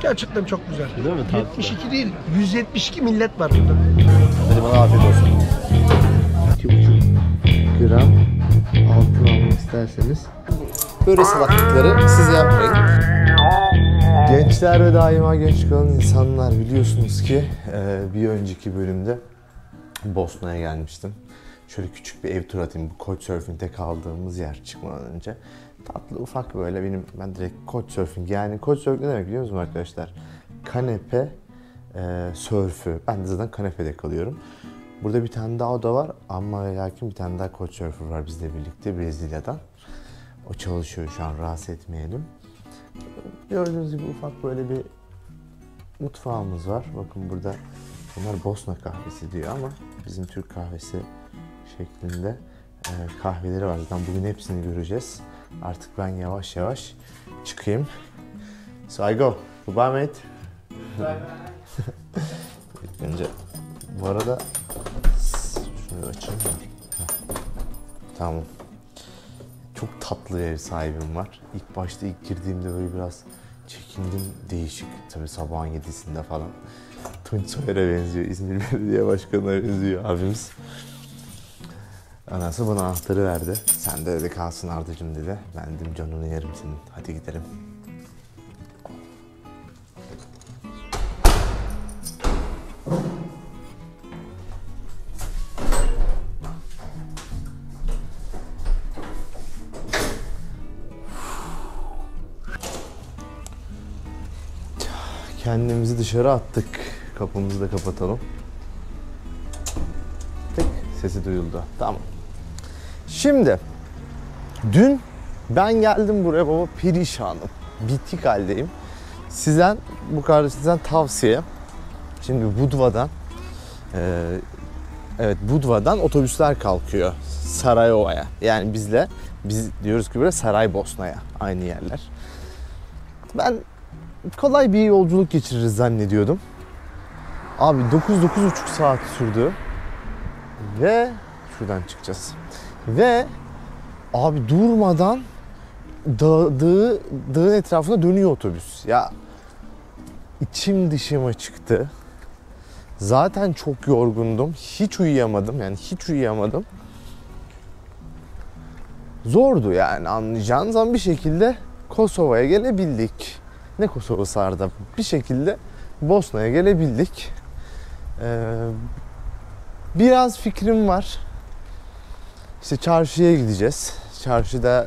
Gerçekten çok güzel. Değil mi? Tatlı. 72 değil, 172 millet var burada. Hadi bana afiyet olsun. 2,5 gram altın almak isterseniz böyle salaklıkları siz yapmayın. Gençler ve daima genç kalan insanlar, biliyorsunuz ki bir önceki bölümde Bosna'ya gelmiştim. Şöyle küçük bir ev turu atayım. Bu Couchsurfing'de kaldığımız yer çıkmadan önce. Tatlı ufak böyle ben direkt Couchsurfing, yani Couchsurfing ne demek biliyor musunuz arkadaşlar? Kanepe sörfü. Ben de zaten kanepede kalıyorum. Burada bir tane daha oda var ama lakin bir tane daha Couchsurfer var bizle birlikte Brezilya'dan. O çalışıyor şu an, rahatsız etmeyelim. Gördüğünüz gibi ufak böyle bir mutfağımız var. Bakın burada bunlar Bosna kahvesi diyor ama bizim Türk kahvesi şeklinde kahveleri var. Zaten bugün hepsini göreceğiz. Artık ben yavaş yavaş çıkayım. So I go. Goodbye mate. Önce bu arada şunu açayım. Tamam. Çok tatlı ev sahibim var. İlk başta girdiğimde böyle biraz çekindim, değişik. Tabii sabahın 7'sinde falan. Tunç Soyer'e benziyor, İzmir Belediye Başkanı'na benziyor abimiz. Anası bana anahtarı verdi. Sen de dedi kalsın Arda'cığım dedi. Ben dedim canını yerim senin. Hadi gidelim. Kendimizi dışarı attık. Kapımızı da kapatalım. Tık, sesi duyuldu. Tamam. Şimdi dün ben geldim buraya baba, perişanım. Bitik haldeyim. Bu kardeşinizden tavsiye. Şimdi Budva'dan Budva'dan otobüsler kalkıyor Sarayova'ya. Yani biz diyoruz ki buraya Saraybosna'ya, aynı yerler. Ben kolay bir yolculuk geçiririz zannediyordum. Abi 9-9,5 saat sürdü. Ve şuradan çıkacağız. Ve abi durmadan dağın etrafında dönüyor otobüs. Ya içim dışıma çıktı. Zaten çok yorgundum. Hiç uyuyamadım. Zordu yani, anlayacağınız ama bir şekilde Kosova'ya gelebildik. Ne Kosova'sı Arda? Bir şekilde Bosna'ya gelebildik. Biraz fikrim var. İşte çarşıya gideceğiz. Çarşıda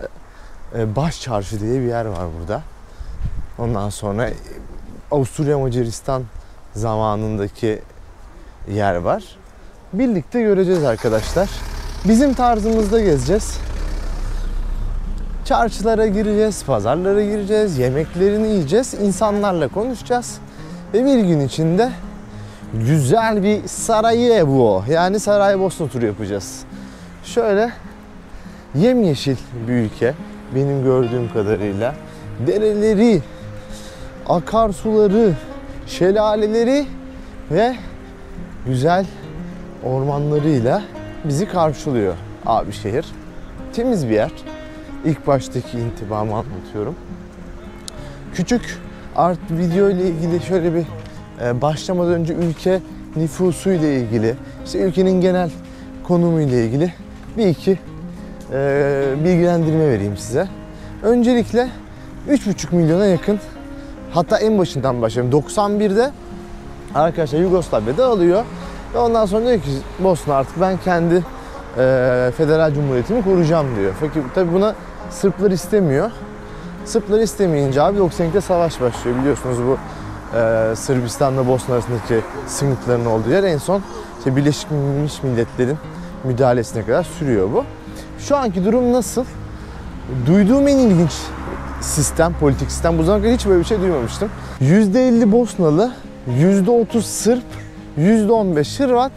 Baş Çarşı diye bir yer var burada. Ondan sonra Avusturya Macaristan zamanındaki yer var. Birlikte göreceğiz arkadaşlar. Bizim tarzımızda gezeceğiz. Çarşılara gireceğiz, pazarlara gireceğiz, yemeklerini yiyeceğiz, insanlarla konuşacağız. Ve bir gün içinde güzel bir Sarajevo, yani Saraybosna turu yapacağız. Şöyle yemyeşil bir ülke benim gördüğüm kadarıyla. Dereleri, akarsuları, şelaleleri ve güzel ormanlarıyla bizi karşılıyor abi şehir. Temiz bir yer. İlk baştaki intibamı anlatıyorum. Küçük video ile ilgili şöyle bir başlamadan önce ülke nüfusu ile ilgili, işte ülkenin genel konumu ile ilgili bir iki bilgilendirme vereyim size. Öncelikle 3,5 milyona yakın, hatta en başından başlayalım. 91'de arkadaşlar Yugoslavya dağılıyor ve ondan sonra diyor ki Bosna artık ben kendi federal cumhuriyetimi kuracağım diyor. Fakat tabi buna Sırplar istemiyor. Sırplar istemeyince abi 92'de savaş başlıyor. Biliyorsunuz bu Sırbistan'la Bosna arasındaki sıkıntıların olduğu yer. En son işte Birleşmiş Milletler'in müdahalesine kadar sürüyor bu. Şu anki durum nasıl? Duyduğum en ilginç politik sistem. Bu zamana kadar hiç böyle bir şey duymamıştım. %50 Bosnalı, %30 Sırp, %15 Hırvat,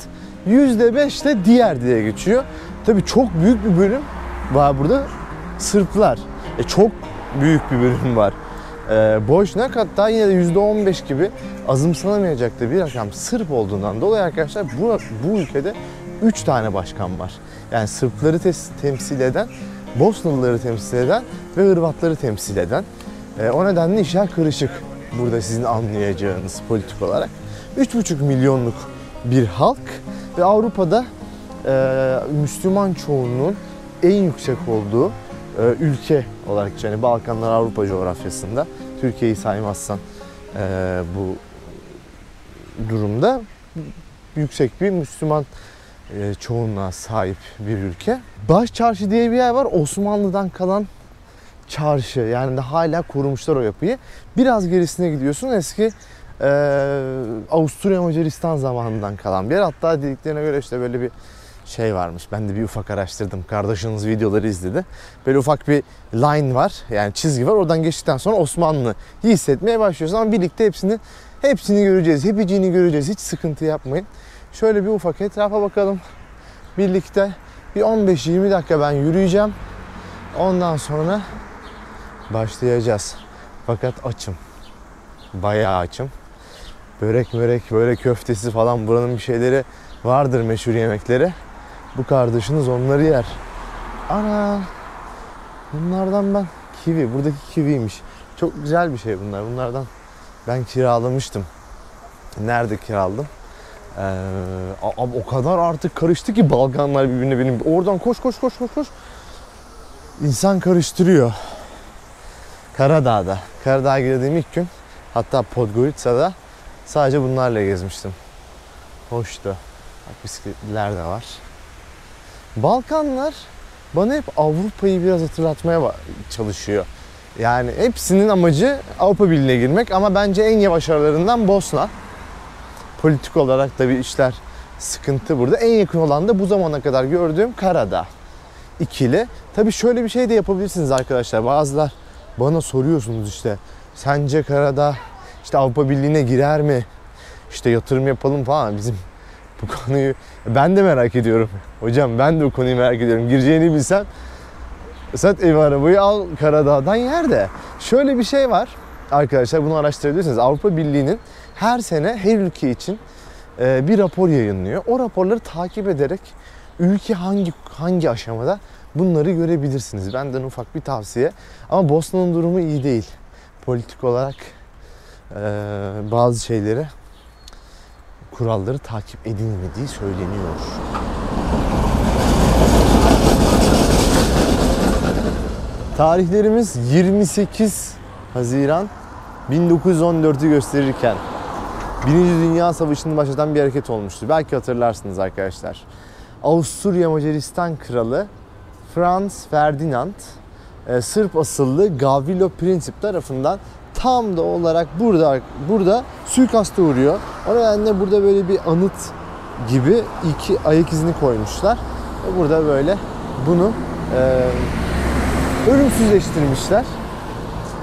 %5 de diğer diye geçiyor. Tabii çok büyük bir bölüm var burada Sırplar. Çok büyük bir bölüm var. Boşnak, hatta yine de %15 gibi azımsanamayacak da bir rakam Sırp olduğundan dolayı arkadaşlar bu ülkede 3 tane başkan var. Yani Sırpları temsil eden, Bosnalıları temsil eden ve Hırvatları temsil eden. O nedenle işler karışık. burada sizin anlayacağınız politik olarak. 3,5 milyonluk bir halk ve Avrupa'da Müslüman çoğunluğun en yüksek olduğu ülke olarak, yani Balkanlar Avrupa coğrafyasında, Türkiye'yi saymazsan bu durumda yüksek bir Müslüman çoğunluğa sahip bir ülke. Başçarşı diye bir yer var. Osmanlı'dan kalan çarşı. Yani de hala korumuşlar o yapıyı. Biraz gerisine gidiyorsun. Eski Avusturya Macaristan zamanından kalan bir yer. Hatta dediklerine göre işte böyle bir şey varmış. Ben de bir ufak araştırdım. Kardeşiniz videoları izledi. Böyle ufak bir line var. Yani çizgi var. Oradan geçtikten sonra Osmanlı'yı hissetmeye başlıyorsun. Ama birlikte hepsini göreceğiz. Hepiciğini göreceğiz. Hiç sıkıntı yapmayın. Şöyle bir ufak etrafa bakalım. Birlikte bir 15-20 dakika ben yürüyeceğim. Ondan sonra başlayacağız. Fakat açım. Bayağı açım. Börek böyle köftesi falan, buranın bir şeyleri vardır, meşhur yemekleri. Bu kardeşiniz onları yer. Ana! Bunlardan ben kivi. Buradaki kiviymiş. Çok güzel bir şey bunlar. Bunlardan ben kiralamıştım. Nerede kiraladım? O kadar artık karıştı ki Balkanlar birbirine benim. Oradan koş. İnsan karıştırıyor. Karadağ'a girdiğim ilk gün, hatta Podgorica'da sadece bunlarla gezmiştim. Hoştu. Bak, bisikletliler de var. Balkanlar bana hep Avrupa'yı biraz hatırlatmaya çalışıyor. Yani hepsinin amacı Avrupa Birliği'ne girmek ama bence en yavaş aralarından Bosna. Politik olarak da bir işler sıkıntı burada. En yakın olan da bu zamana kadar gördüğüm Karadağ. İkili. Tabii şöyle bir şey de yapabilirsiniz arkadaşlar. Bazılar bana soruyorsunuz işte, sence Karadağ işte Avrupa Birliği'ne girer mi? İşte yatırım yapalım falan. Bizim bu konuyu ben de merak ediyorum. Hocam ben de bu konuyu merak ediyorum. Gireceğini bilsem sat ev arabayı al Karadağ'dan yer de. Şöyle bir şey var arkadaşlar, bunu araştırabilirsiniz. Avrupa Birliği'nin her sene her ülke için bir rapor yayınlıyor. O raporları takip ederek ülke hangi aşamada, bunları görebilirsiniz. Benden ufak bir tavsiye. Ama Bosna'nın durumu iyi değil. Politik olarak bazı şeyleri, kuralları takip edilmediği söyleniyor. Tarihlerimiz 28 Haziran 1914'ü gösterirken Birinci Dünya Savaşı'nı başlatan bir hareket olmuştu. Belki hatırlarsınız arkadaşlar. Avusturya Macaristan Kralı Franz Ferdinand, Sırp asıllı Gavrilo Princip tarafından tam da olarak burada suikasta uğruyor. O nedenle burada böyle bir anıt gibi iki ayak izini koymuşlar. Ve burada böyle bunu ölümsüzleştirmişler.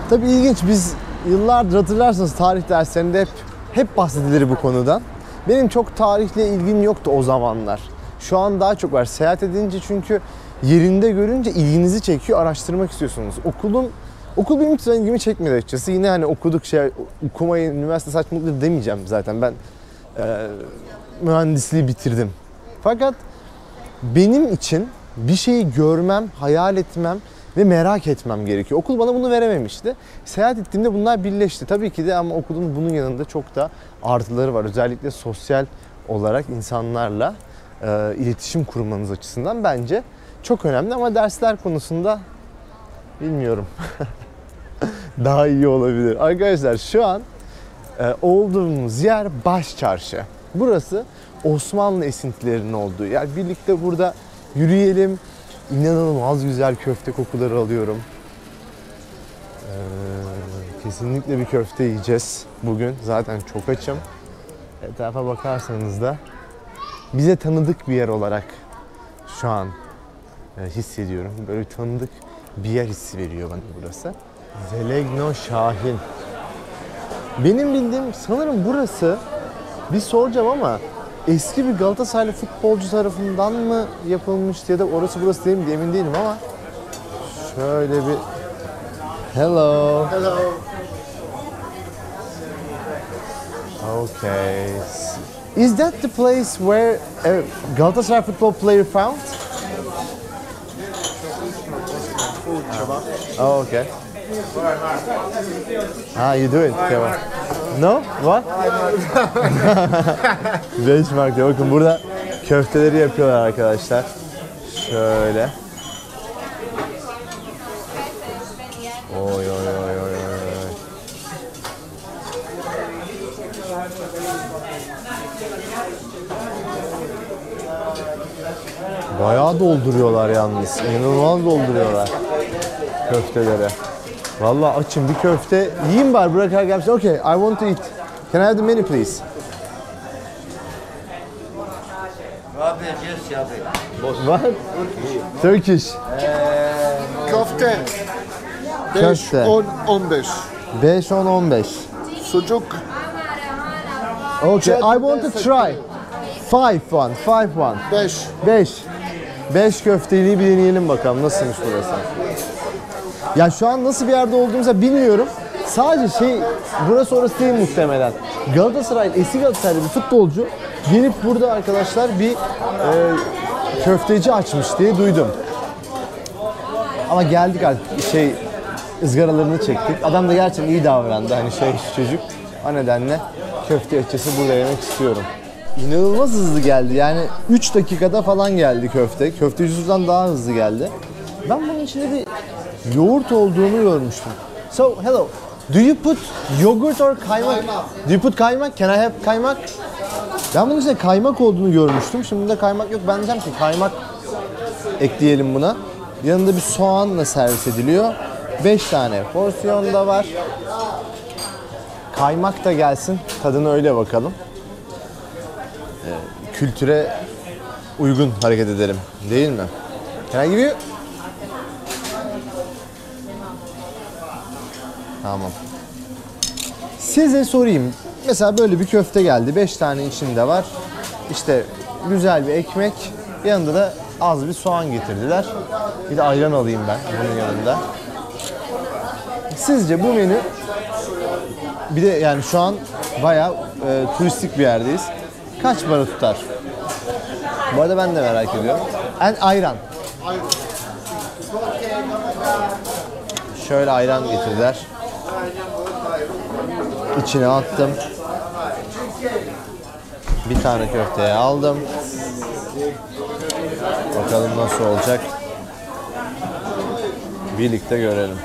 Tabii ilginç, biz yıllardır hatırlarsanız tarih derslerinde hep bahsedilir bu konudan. Benim çok tarihle ilgim yoktu o zamanlar. Şu an daha çok var. Seyahat edince çünkü yerinde görünce ilginizi çekiyor, araştırmak istiyorsunuz. Okul benim hiç ilgimi çekmedi açıkçası. Yine hani okuduk okumayı, üniversite saçmalıktır demeyeceğim zaten. Ben mühendisliği bitirdim. Fakat benim için bir şeyi görmem, hayal etmem ve merak etmem gerekiyor. Okul bana bunu verememişti. Seyahat ettiğimde bunlar birleşti. Tabii ki de, ama okulun bunun yanında çok da artıları var. Özellikle sosyal olarak insanlarla iletişim kurmanız açısından bence çok önemli. Ama dersler konusunda bilmiyorum. Daha iyi olabilir. Arkadaşlar şu an olduğumuz yer Başçarşı. Burası Osmanlı esintilerinin olduğu yer. Birlikte burada yürüyelim. İnanılmaz güzel köfte kokuları alıyorum. Kesinlikle bir köfte yiyeceğiz bugün. Zaten çok açım. Etrafa bakarsanız da bize tanıdık bir yer olarak şu an hissediyorum. Böyle tanıdık bir yer hissi veriyor bana burası. Zelegno Şahin. Benim bildiğim sanırım burası, bir soracağım ama eski bir Galatasaraylı futbolcu tarafından mı yapılmıştı ya da orası burası değil mi emin değilim ama şöyle bir hello. Hello. Okay. Is that the place where a Galatasaray football player found? Oh, okay. Ha, you do it. Kebap. No? What? 5 mark diyor. Bakın burada köfteleri yapıyorlar arkadaşlar. Şöyle. Oy oy oy oy oy. Bayağı dolduruyorlar yalnız. İnanılmaz dolduruyorlar köfteleri. Vallahi açım, bir köfte yiyeyim bari, bırakar gelmişler. Okay, I want to eat. Can I have the menu please? What? Turkish. Köfte. 5, Köfte. 10, 15. 5, 10, 15. Sucuk. Okay, I want to try. 5 one. 5. 5 köfteliği bir deneyelim bakalım nasılmış burası. Ya şu an nasıl bir yerde olduğumuzu bilmiyorum. Sadece burası orası değil muhtemelen. Galatasaray, eski Galatasaraylı bir futbolcu gelip burada arkadaşlar bir köfteci açmış diye duydum. Ama geldik artık ızgaralarını çektik. Adam da gerçekten iyi davrandı, hani çocuk. O nedenle köfte açısı burada yemek istiyorum. İnanılmaz hızlı geldi. Yani 3 dakikada falan geldi köfte. Köfte Yusuf'tan daha hızlı geldi. Ben bunun içinde bir yoğurt olduğunu görmüştüm. So, hello. Do you put yogurt or kaymak? Do you put kaymak? Can I have kaymak? Ben bunun içinde kaymak olduğunu görmüştüm. Şimdi de kaymak yok. Ben diyeceğim ki kaymak ekleyelim buna. Yanında bir soğanla servis ediliyor. 5 tane porsiyon da var. Kaymak da gelsin. Tadına öyle bakalım. Kültüre uygun hareket edelim. Değil mi? Can I give you? Tamam. Size sorayım. Mesela böyle bir köfte geldi. 5 tane içinde var. İşte güzel bir ekmek. Yanında da az bir soğan getirdiler. Bir de ayran alayım ben bunun yanında. Sizce bu menü, bir de yani şu an bayağı turistik bir yerdeyiz. Kaç para tutar? Bu arada ben de merak ediyorum. Ayran. Şöyle ayran getirdiler. İçine attım. Bir tane köfteye aldım. Bakalım nasıl olacak. Birlikte görelim.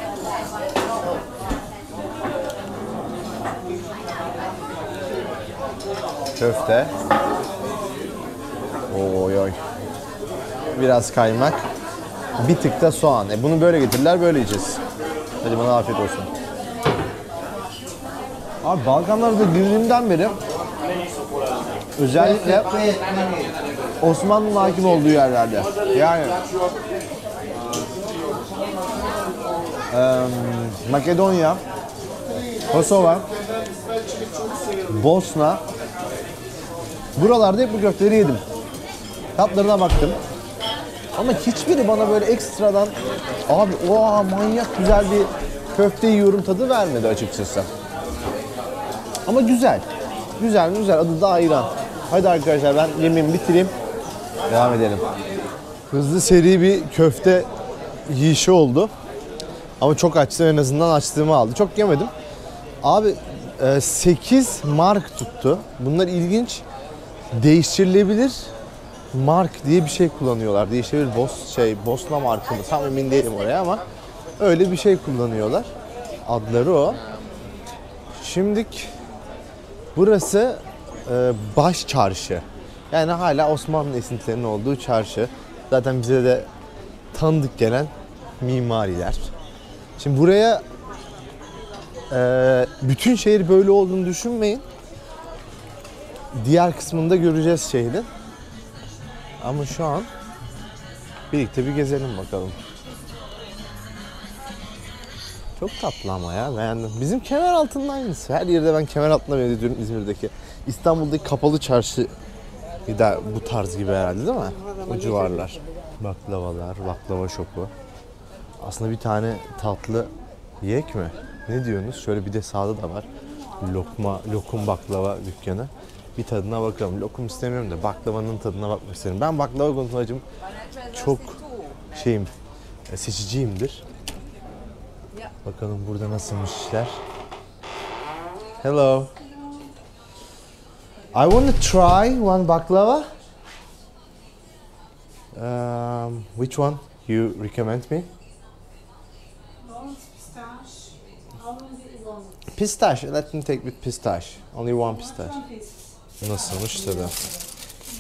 Köfte. Oy oy. Biraz kaymak. Bir tık da soğan. Bunu böyle getirdiler, böyle yiyeceğiz. Hadi bana afiyet olsun. Abi Balkanlarda girdiğimden beri özellikle Osmanlı'nın hakim olduğu yerlerde. Yani Makedonya, Kosova, Bosna, buralarda hep bu köfteleri yedim. Tatlarına baktım. Ama hiçbiri bana böyle ekstradan abi oha manyak güzel bir köfte yiyorum tadı vermedi açıkçası. Ama güzel. Güzel mi güzel. Adı da ayran. Hadi arkadaşlar ben yemeğimi bitireyim. Devam edelim. Hızlı seri bir köfte yiyişi oldu. Ama çok açtım, en azından açtığımı aldı. Çok yemedim. Abi 8 mark tuttu. Bunlar ilginç. Değiştirilebilir mark diye bir şey kullanıyorlar. Değiştirilebilir Bosna markı mı? Tam emin değilim oraya ama öyle bir şey kullanıyorlar. Adları o. Şimdilik burası baş çarşı. Yani hala Osmanlı esintilerinin olduğu çarşı. Zaten bize de tanıdık gelen mimariler. Şimdi buraya bütün şehir böyle olduğunu düşünmeyin. Diğer kısmında göreceğiz şehrin. Ama şu an birlikte bir gezelim bakalım. Çok tatlı ama ya, beğendim. Bizim Kemeraltı'nın aynısı. Her yerde ben Kemeraltı'na benzetiyorum İzmir'deki. İstanbul'daki kapalı çarşı da bu tarz gibi herhalde değil mi? O civarlar. Baklavalar, baklava şopu. Aslında bir tane tatlı yiyek mi? Ne diyorsunuz? Şöyle bir de sağda da var. Lokum baklava dükkanı. Bir tadına bakalım. Lokum istemiyorum da baklavanın tadına bakmak isterim. Ben baklava konusunda çok seçiciyimdir. Bakalım burada nasılmış işler. Hello. I want to try one baklava. Which one you recommend me? Pistache. Let me take with pistache. Only one pistache. Nasılmış tabi.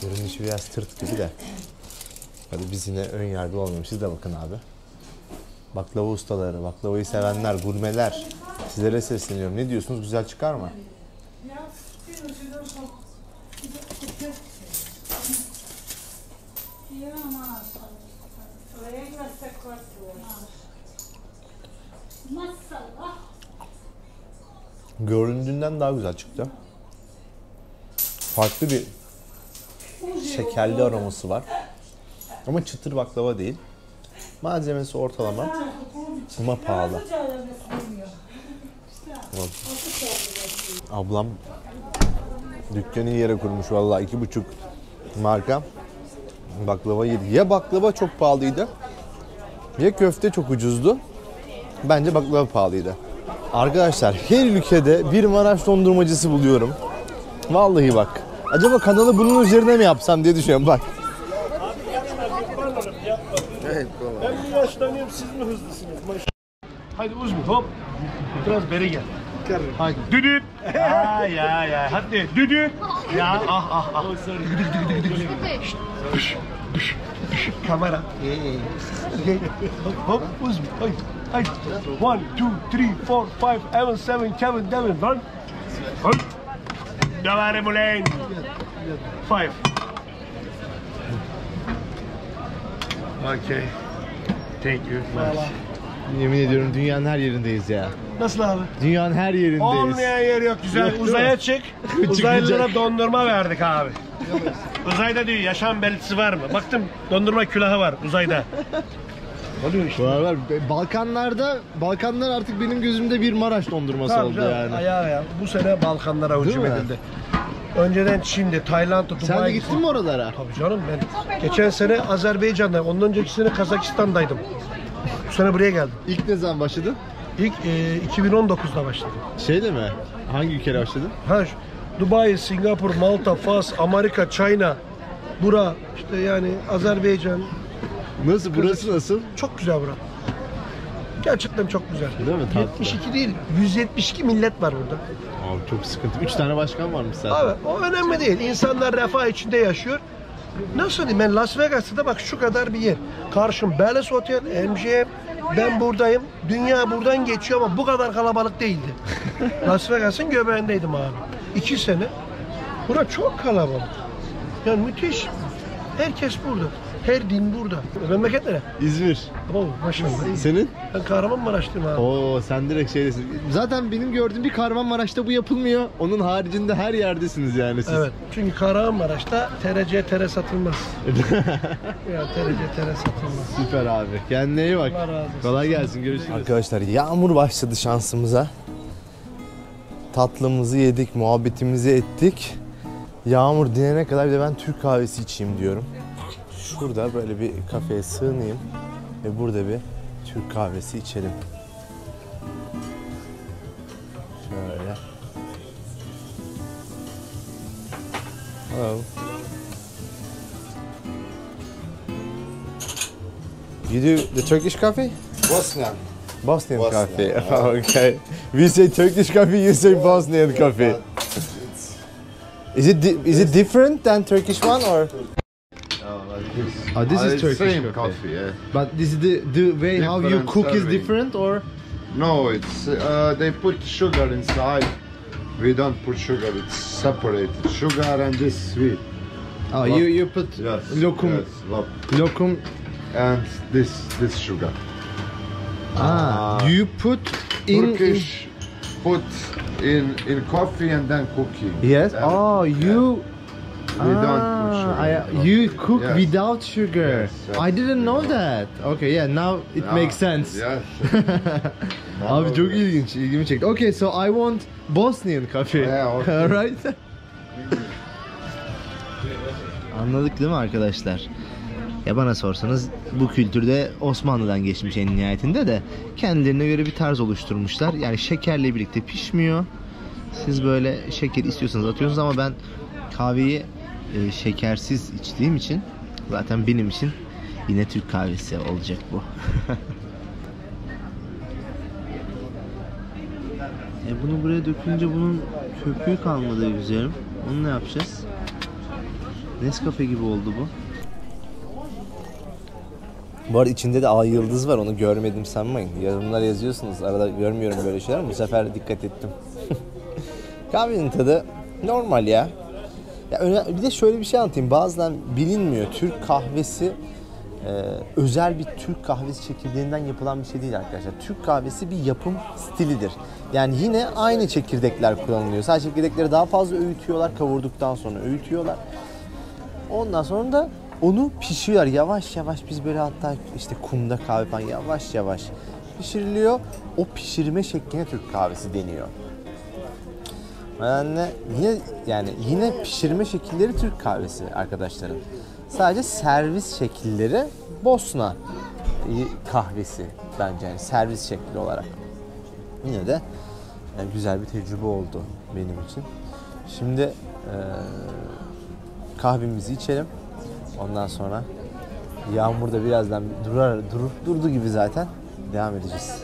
Görünüşü biraz tırt gibi de. Hadi biz yine ön yargılı olmayalım. Siz de bakın abi. Baklava ustaları, baklavayı sevenler, gurmeler. Sizlere sesleniyorum. Ne diyorsunuz? Güzel çıkar mı? Göründüğünden daha güzel çıktı. Farklı bir şekerli aroması var. Ama çıtır baklava değil. Malzemesi ortalama ama pahalı. Ablam dükkanı yere kurmuş vallahi 2,5 marka baklava yedi. Ya baklava çok pahalıydı ya köfte çok ucuzdu. Bence baklava pahalıydı. Arkadaşlar her ülkede bir Maraş dondurmacısı buluyorum. Vallahi bak. Acaba kanalı bunun üzerine mi yapsam diye düşünüyorum bak. Ben mi yaşlanıyorum, siz mi hızlısınız? Hadi uzun, hop. Biraz beri gel. Hadi. Düdüt. Ya. Hadi düdüt. Ya ah. Kamera. Hop uzun. Hadi. 1, 2, 3, 4, 5, 7, Kevin, run. Hop. Davare Mulen. 5. Okay. Thank you. Yemin ediyorum dünyanın her yerindeyiz ya. Nasıl abi? Dünyanın her yerindeyiz. Olmayan yer yok. Güzel. Uzaya çık. Uzaylılara dondurma verdik abi. Uzayda diyor yaşam belirtisi var mı? Baktım dondurma külahı var uzayda. Oluyor işte. Var. Balkanlar artık benim gözümde bir Maraş dondurması Tabii oldu canım, yani. Ayağa. Bu sene Balkanlara hücum mi? edildi. Önceden Çin'de, Tayland'da, Dubai'de. Sen de gittin mi oralara? Tabii canım ben. Geçen sene Azerbaycan'da, ondan önceki sene Kazakistan'daydım. Bu sene buraya geldim. İlk ne zaman başladın? İlk 2019'da başladım. Şeyle mi? Hangi ülkede başladın? Dubai, Singapur, Malta, Fas, Amerika, China, bura işte yani Azerbaycan. Nasıl? Burası nasıl? Çok güzel bura. Gerçekten çok güzel. Değil mi? Tatlı. 72 değil, 172 millet var burada. Abi çok sıkıntı. 3 tane başkan varmış zaten. Abi o önemli değil. İnsanlar refah içinde yaşıyor. Nasıl diyeyim ben Las Vegas'ta da bak şu kadar bir yer. Karşım Palace Hotel, MGM. Ben buradayım. Dünya buradan geçiyor ama bu kadar kalabalık değildi. Las Vegas'ın göbeğindeydim abi. 2 sene. Bura çok kalabalık. Yani müthiş. Herkes burada. Her din burada. Memleket nere? İzmir. Oo, maşallah. Senin? Ben Kahramanmaraşlıyım abi. Oo sen direkt şeydesin. Zaten benim gördüğüm bir Kahramanmaraş'ta bu yapılmıyor. Onun haricinde her yerdesiniz yani siz. Evet. Çünkü Kahramanmaraş'ta tere satılmaz. Yani tere satılmaz. Süper abi. Kendine iyi bak. Allah razı olsun. Kolay gelsin. Görüşürüz. Arkadaşlar yağmur başladı şansımıza. Tatlımızı yedik, muhabbetimizi ettik. Yağmur dinene kadar bir de ben Türk kahvesi içeyim diyorum. Şurada böyle bir kafeye sığınayım ve burada bir Türk kahvesi içelim. Şöyle. Hello. You do the Turkish coffee? Bosnian. Bosnian Bosnian. coffee. Okay. We say Turkish coffee, you say Bosnian coffee. Is it different than Turkish one or? Oh, this is Turkish same coffee, yeah. But this is the way how you Different cook is serving. different or? No, it's they put sugar inside. We don't put sugar. It's separated. Sugar and this sweet. Oh, you put Yes. lokum Yes, lokum. and this sugar. You put in Turkish put in coffee and then cooking. Yes. And- Oh, you. We don't put sugar in coffee. You cook Yes. without sugar. Yes, yes. I didn't know that. Okay, yeah, now it Yeah, makes sense. Yes. Abi çok ilginç, ilgimi çekti. Okay, so I want Bosnian coffee. Yeah, okay. Alright. Anladık değil mi arkadaşlar? Ya bana sorsanız bu kültürde Osmanlı'dan geçmiş en nihayetinde de kendilerine göre bir tarz oluşturmuşlar. Yani şekerle birlikte pişmiyor. Siz böyle şeker istiyorsanız atıyorsunuz ama ben kahveyi şekersiz içtiğim için zaten benim için yine Türk kahvesi olacak bu. Bunu buraya dökünce bunun köpüğü kalmadı güzelim. Onu ne yapacağız? Nescafe gibi oldu bu. Bu arada içinde de ay yıldız var, onu görmedim sanmayın. Yorumlar yazıyorsunuz, arada görmüyorum böyle şeyler ama bu sefer dikkat ettim. Kahvenin tadı normal ya. Bir de şöyle bir şey anlatayım. Bazen bilinmiyor. Türk kahvesi özel bir Türk kahvesi çekirdeğinden yapılan bir şey değil arkadaşlar. Türk kahvesi bir yapım stilidir. Yani yine aynı çekirdekler kullanılıyor. Sadece çekirdekleri daha fazla öğütüyorlar. Kavurduktan sonra öğütüyorlar. Ondan sonra da onu pişiriyorlar. Yavaş yavaş, biz böyle hatta işte kumda kahve falan yavaş yavaş pişiriliyor. O pişirme şekline Türk kahvesi deniyor. Yani yine pişirme şekilleri Türk kahvesi arkadaşlarım. Sadece servis şekilleri Bosna kahvesi bence, yani servis şekli olarak. Yine de güzel bir tecrübe oldu benim için. Şimdi kahvemizi içelim. Ondan sonra yağmur da birazdan durdu gibi zaten devam edeceğiz.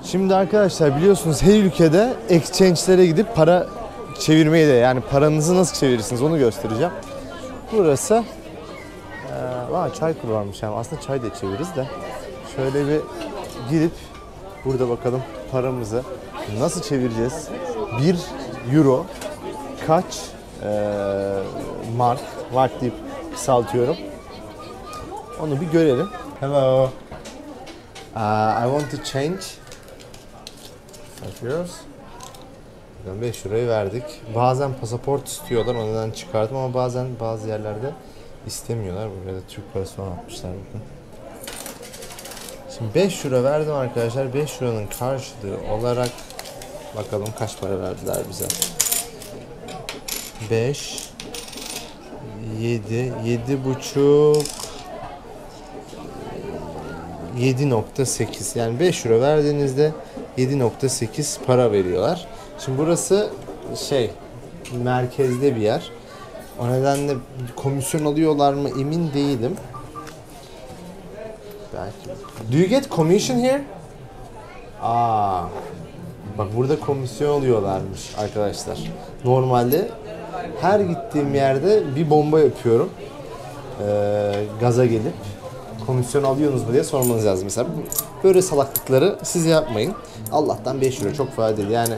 Şimdi arkadaşlar biliyorsunuz her ülkede exchange'lere gidip para çevirmeyi de, yani paranızı nasıl çevirirsiniz onu göstereceğim. Burası çay kuru varmış, yani aslında çay da çeviririz de. Şöyle bir girip burada bakalım paramızı nasıl çevireceğiz. 1 euro kaç mark deyip kısaltıyorum. Onu bir görelim. Hello. I want to change 5 euros. 5 euroyu verdik. Bazen pasaport istiyorlar, o neden çıkardım ama bazen bazı yerlerde istemiyorlar. Buraya da Türk parası falan atmışlar bakın. Şimdi 5 euro verdim arkadaşlar. 5 euronun karşılığı olarak bakalım kaç para verdiler bize. 5 7,5 7,8, yani 5 euro verdiğinizde 7,8 para veriyorlar. Şimdi burası merkezde bir yer. O nedenle komisyon alıyorlar mı emin değilim. Belki. Do you get commission here? Bak burada komisyon alıyorlarmış arkadaşlar. Normalde her gittiğim yerde bir bomba yapıyorum. Gaza gelip komisyon alıyorsunuz mu diye sormanız lazım. Mesela böyle salaklıkları siz yapmayın. Allah'tan 5 euro çok fazla değil. Yani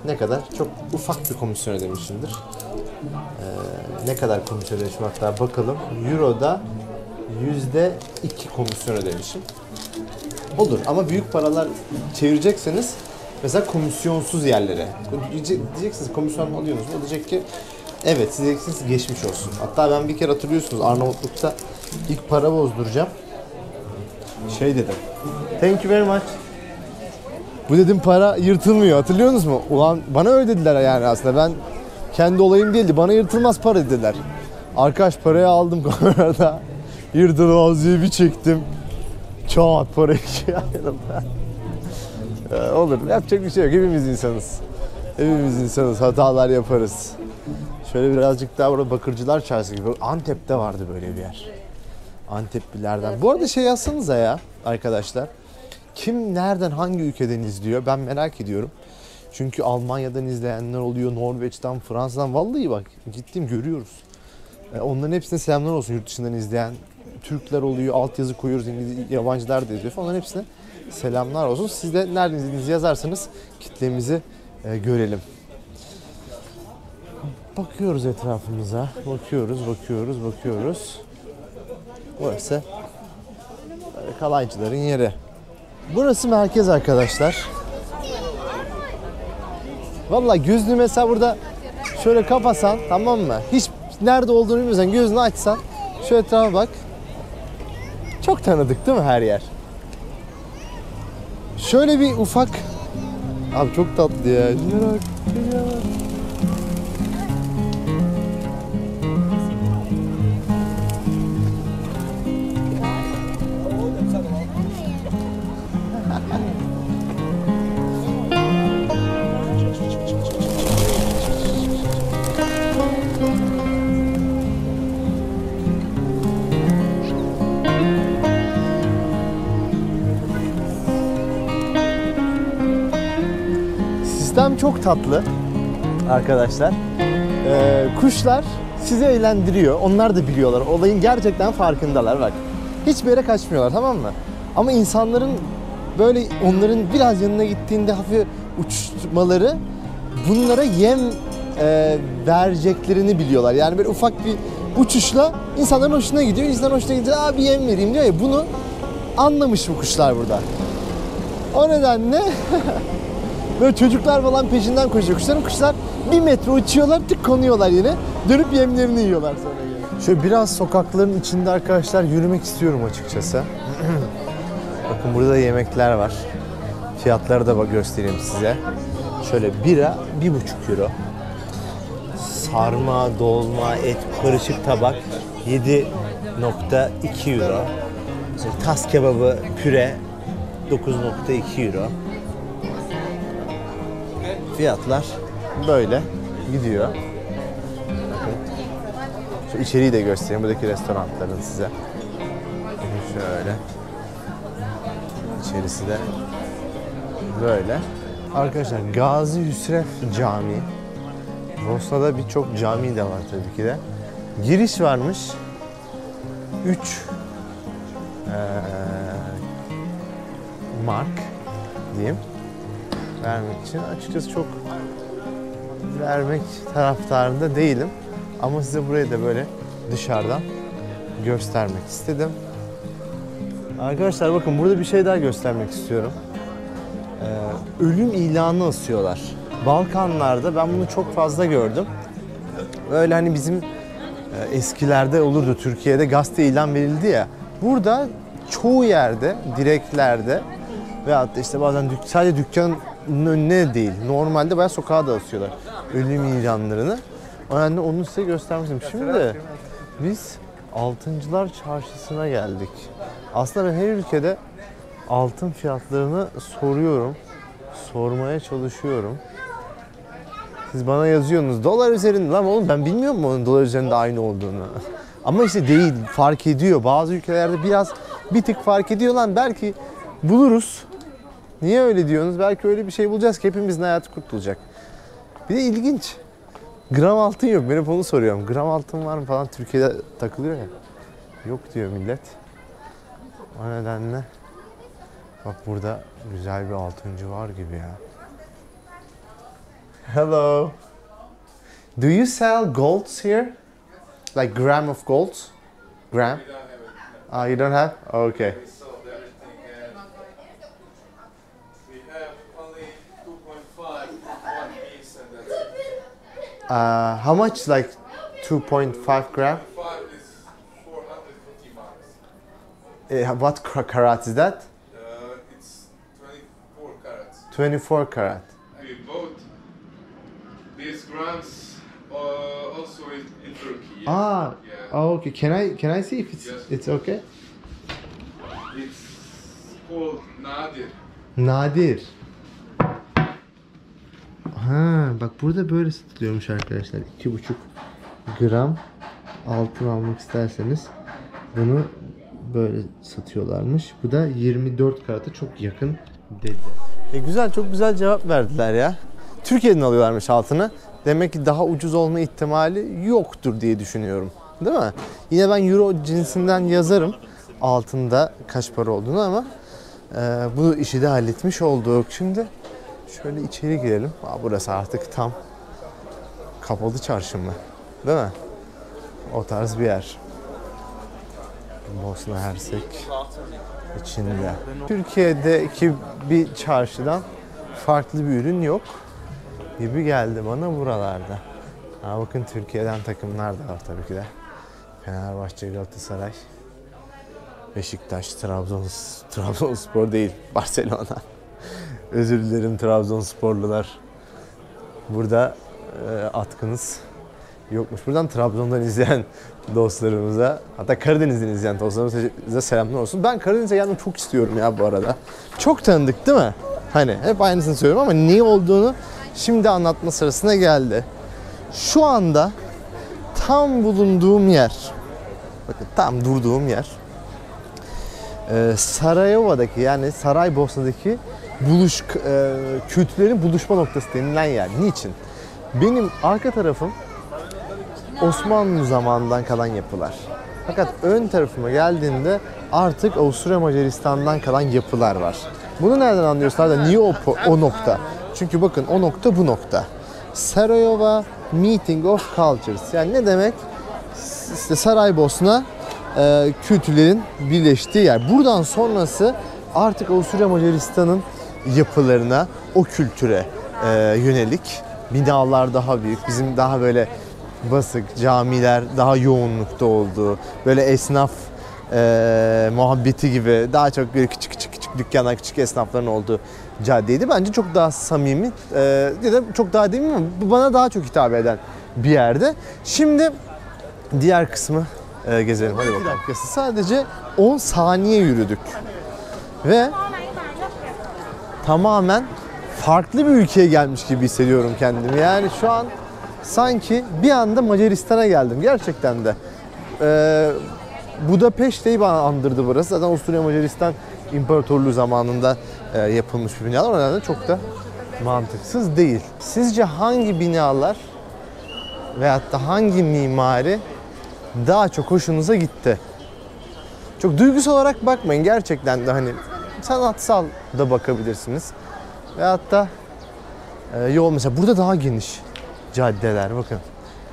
ne kadar? Çok ufak bir komisyon ödemişimdir. Ne kadar komisyon ödemişim hatta bakalım. Euro'da %2 komisyon ödemişim. Olur ama büyük paralar çevirecekseniz mesela komisyonsuz yerlere. Diyeceksiniz komisyon alıyorsunuz mu? O diyecek ki evet, siz diyeceksiniz geçmiş olsun. Hatta ben bir kere hatırlıyorsunuz Arnavutluk'ta ilk para bozduracağım. Dedim. Thank you very much. Bu dedim para yırtılmıyor, hatırlıyorsunuz mu? Ulan bana öyle dediler yani aslında, ben kendi olayım değildi, bana yırtılmaz para dediler. Arkadaş parayı aldım kamerada, yırtılmaz diye bir çektim. Çat parayı olur, yapacak bir şey yok, hepimiz insanız. Hepimiz insanız, hatalar yaparız. Şöyle birazcık daha burada Bakırcılar Çarşısı gibi, Antep'te vardı böyle bir yer. Anteplilerden. Bu arada yazsanıza ya arkadaşlar. Kim nereden, hangi ülkeden izliyor? Ben merak ediyorum. Çünkü Almanya'dan izleyenler oluyor, Norveç'ten, Fransa'dan. Vallahi bak ciddiyim, görüyoruz. Onların hepsine selamlar olsun, yurt dışından izleyen. Türkler oluyor, altyazı koyuyoruz, yabancılar da izliyor falan. Onların hepsine selamlar olsun. Siz de nereden izlediğinizi yazarsanız kitlemizi görelim. Bakıyoruz etrafımıza. Bakıyoruz. Burası kalaycıların yeri. Burası merkez arkadaşlar. Vallahi gözünü mesela burada şöyle kapasan, tamam mı? Hiç nerede olduğunu bilmiyorsan gözünü açsan, şu etrafa bak. Çok tanıdık değil mi her yer? Şöyle bir ufak... Abi çok tatlı ya. yöntem çok tatlı arkadaşlar. Kuşlar sizi eğlendiriyor. Onlar da biliyorlar. Olayın gerçekten farkındalar bak. Hiçbir yere kaçmıyorlar, tamam mı? Ama insanların böyle onların biraz yanına gittiğinde hafif uçmaları bunlara yem vereceklerini biliyorlar. Yani böyle ufak bir uçuşla insanların hoşuna gidiyor. İnsanların hoşuna gidince bir yem vereyim diyor ya, bunu anlamış bu kuşlar burada. O nedenle böyle çocuklar falan peşinden koşuyor kuşların. Kuşlar 1 metre uçuyorlar, tık konuyorlar yine. Dönüp yemlerini yiyorlar sonra yine. Şöyle biraz sokakların içinde arkadaşlar yürümek istiyorum açıkçası. Bakın burada da yemekler var. Fiyatları da göstereyim size. Şöyle bira 1,5 euro. Sarma, dolma, et, karışık tabak 7,2 euro. Mesela tas kebabı, püre 9,2 euro. Fiyatlar böyle gidiyor. Bakın. Şu içeriği de göstereyim. Buradaki restoranların size. Şöyle. İçerisi de böyle. Arkadaşlar Gazi Hüsrev Camii. Bosna'da birçok cami de var tabii ki de. Giriş varmış. 3 mark diyeyim. Vermek için. Açıkçası çok vermek taraftarında değilim. Ama size burayı da böyle dışarıdan göstermek istedim. Arkadaşlar bakın burada bir şey daha göstermek istiyorum. Ölüm ilanı asıyorlar. Balkanlarda ben bunu çok fazla gördüm. Öyle hani bizim eskilerde olurdu, Türkiye'de gazete ilan verildi ya. Burada çoğu yerde, direklerde veyahut da işte bazen sadece dükkanın önüne değil, normalde bayağı sokağa da asıyorlar ölüm ilanlarını. O nedenle onu size göstermiştim. Şimdi biz Altıncılar Çarşısı'na geldik. Aslında ben her ülkede altın fiyatlarını soruyorum. Sormaya çalışıyorum. Siz bana yazıyorsunuz dolar üzerinde. Lan oğlum ben bilmiyorum mu onun dolar üzerinde aynı olduğunu. Ama işte değil, fark ediyor. Bazı ülkelerde bir tık fark ediyor lan, belki buluruz. Niye öyle diyorsunuz? Belki öyle bir şey bulacağız ki hepimizin hayatı kurtulacak. Bir de ilginç. Gram altın yok. Ben hep onu soruyorum. Gram altın var mı falan, Türkiye'de takılıyor ya. Yok diyor millet. O nedenle bak burada güzel bir altıncı var gibi ya. Hello. Do you sell golds here? Like gram of gold? Gram? You don't have? Okay. How much, like 2.5 gram? 5 is 450 marks. What karat is that? It's 24 carats. 24 karat. We bought these grams also in Turkey. Ah, Yeah. okay. Can I see if it's okay? It's called nadir. Nadir. Ha, bak burada böyle satılıyormuş arkadaşlar. 2,5 gram altın almak isterseniz bunu böyle satıyorlarmış. Bu da 24 karata çok yakın dedi. Güzel, çok güzel cevap verdiler ya. Türkiye'den alıyorlarmış altını. Demek ki daha ucuz olma ihtimali yoktur diye düşünüyorum. Değil mi? Yine ben euro cinsinden yazarım altında kaç para olduğunu ama bu işi de halletmiş olduk. Şimdi şöyle içeri girelim. Burası artık tam kapalı çarşı mı? Değil mi? O tarz bir yer. Bosna Hersek içinde. Türkiye'deki bir çarşıdan farklı bir ürün yok gibi geldi bana buralarda. Bakın Türkiye'den takımlar da var tabii ki de. Fenerbahçe, Galatasaray, Beşiktaş, Trabzonspor değil, Barcelona. Özür dilerim Trabzonsporlular. Burada atkınız yokmuş. Buradan Trabzon'dan izleyen dostlarımıza, hatta Karadeniz'den izleyen dostlarımıza selamlar olsun. Ben Karadeniz'e gelmeyi çok istiyorum ya bu arada. Çok tanıdık değil mi? Hani hep aynısını söylüyorum ama ne olduğunu şimdi anlatma sırasına geldi. Şu anda tam bulunduğum yer, bakın tam durduğum yer, Sarayova'daki yani Saraybosna'daki kültürlerin buluşma noktası denilen yer. Niçin? Benim arka tarafım Osmanlı zamanından kalan yapılar. Fakat ön tarafıma geldiğinde artık Avusturya Macaristan'dan kalan yapılar var. Bunu nereden anlıyorsunuz da niye o nokta? Çünkü bakın o nokta bu nokta. Sarajevo Meeting of Cultures. Yani ne demek? İşte Saraybosna kültürlerin birleştiği yer. Buradan sonrası artık Avusturya Macaristan'ın yapılarına, o kültüre yönelik binalar daha büyük. Bizim daha böyle basık, camiler daha yoğunlukta olduğu, böyle esnaf muhabbeti gibi daha çok böyle küçük dükkanlar, küçük esnafların olduğu caddeydi. Bence çok daha samimi ya da çok daha değil mi ama bu bana daha çok hitap eden bir yerde. Şimdi diğer kısmı gezelim. Hadi bakalım. Sadece 10 saniye yürüdük ve tamamen farklı bir ülkeye gelmiş gibi hissediyorum kendimi. Yani şu an sanki bir anda Macaristan'a geldim. Gerçekten de. Budapeşte'yi bana andırdı burası. Zaten Avusturya Macaristan İmparatorluğu zamanında yapılmış bir binalar. O nedenle çok da mantıksız değil. Sizce hangi binalar veyahut da hangi mimari daha çok hoşunuza gitti? Çok duygusal olarak bakmayın. Gerçekten de hani sanatsal da bakabilirsiniz. Veyahut da yol mesela burada daha geniş caddeler bakın.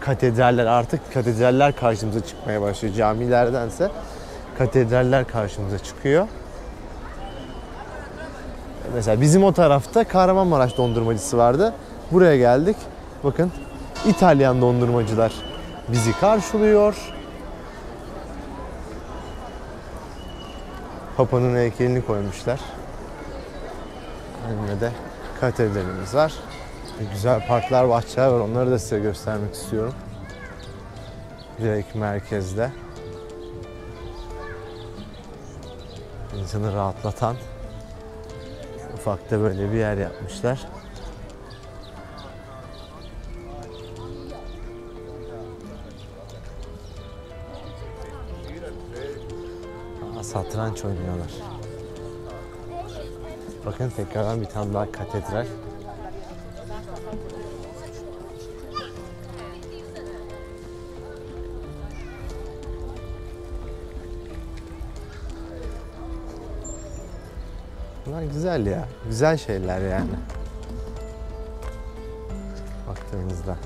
Katedraller, artık katedraller karşımıza çıkmaya başlıyor. Camilerdense katedraller karşımıza çıkıyor. Mesela bizim o tarafta Kahramanmaraş dondurmacısı vardı. Buraya geldik. Bakın İtalyan dondurmacılar bizi karşılıyor. Papa'nın heykelini koymuşlar. Önüne de katedralimiz var. Güzel parklar, bahçeler var. Onları da size göstermek istiyorum. Direkt merkezde. İnsanı rahatlatan ufakta böyle bir yer yapmışlar. Satranç oynuyorlar. Bakın tekrardan bir tane daha katedral. Bunlar güzel ya. Güzel şeyler yani. Baktığımızda.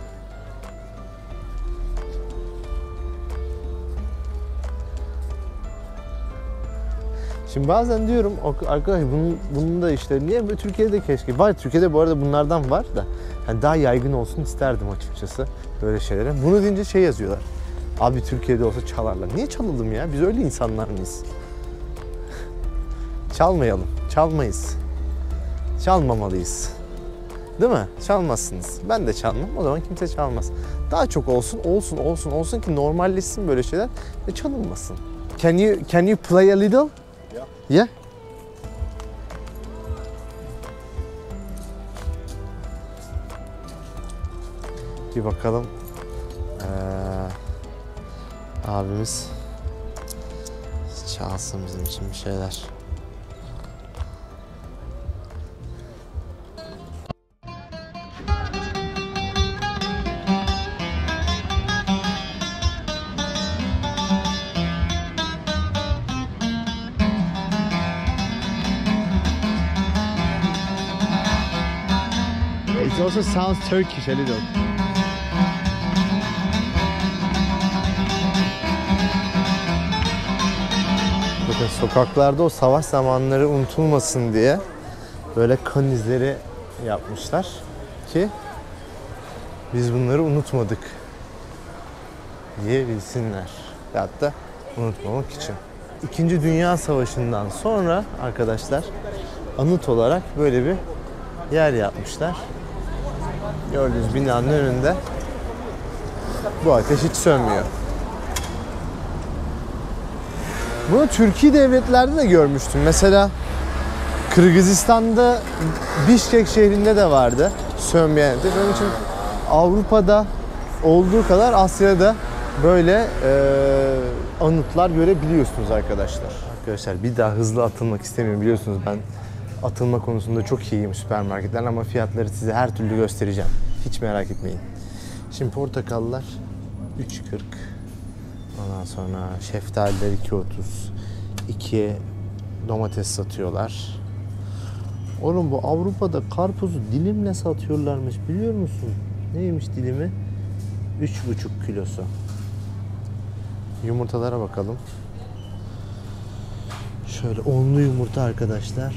Şimdi bazen diyorum arkadaş bunun da işte niye böyle Türkiye'de keşke var, Türkiye'de bu arada bunlardan var da hani daha yaygın olsun isterdim açıkçası böyle şeylere. Bunu deyince şey yazıyorlar. Abi Türkiye'de olsa çalarlar. Niye çalalım ya? Biz öyle insanlar mıyız? Çalmayalım. Çalmayız. Çalmamalıyız. Değil mi? Çalmazsınız. Ben de çalmam. O zaman kimse çalmaz. Daha çok olsun ki normalleşsin böyle şeyler ve çalınmasın. Can you play a little? Yeah. Bir bakalım. Abimiz çalsın bizim için bir şeyler. It also sounds Turkish a little. Bakın sokaklarda o savaş zamanları unutulmasın diye böyle kan izleri yapmışlar ki biz bunları unutmadık diye bilsinler. Hatta unutmamak için. İkinci Dünya Savaşı'ndan sonra arkadaşlar anıt olarak böyle bir yer yapmışlar. Gördüğünüz binanın önünde bu ateş hiç sönmüyor. Bunu Türkiye devletlerde de görmüştüm. Mesela Kırgızistan'da Bişkek şehrinde de vardı sönmeyen ateş. Onun için Avrupa'da olduğu kadar Asya'da böyle anıtlar görebiliyorsunuz arkadaşlar. Arkadaşlar bir daha hızlı atılmak istemiyorum. Biliyorsunuz ben Atılma konusunda çok iyiyim süpermarketler ama fiyatları size her türlü göstereceğim. Hiç merak etmeyin. Şimdi portakallar 3.40. Ondan sonra şeftaliler 2.30. 2'ye domates satıyorlar. Oğlum bu Avrupa'da karpuzu dilimle satıyorlarmış biliyor musun? Neymiş dilimi? 3,5 kilosu. Yumurtalara bakalım. Şöyle onlu yumurta arkadaşlar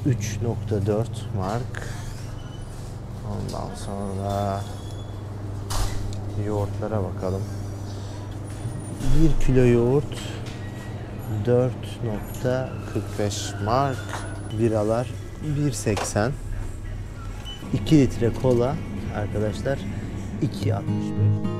3.4 mark. Ondan sonra yoğurtlara bakalım. 1 kilo yoğurt 4.45 mark. Biralar 1.80. 2 litre kola arkadaşlar 2.65.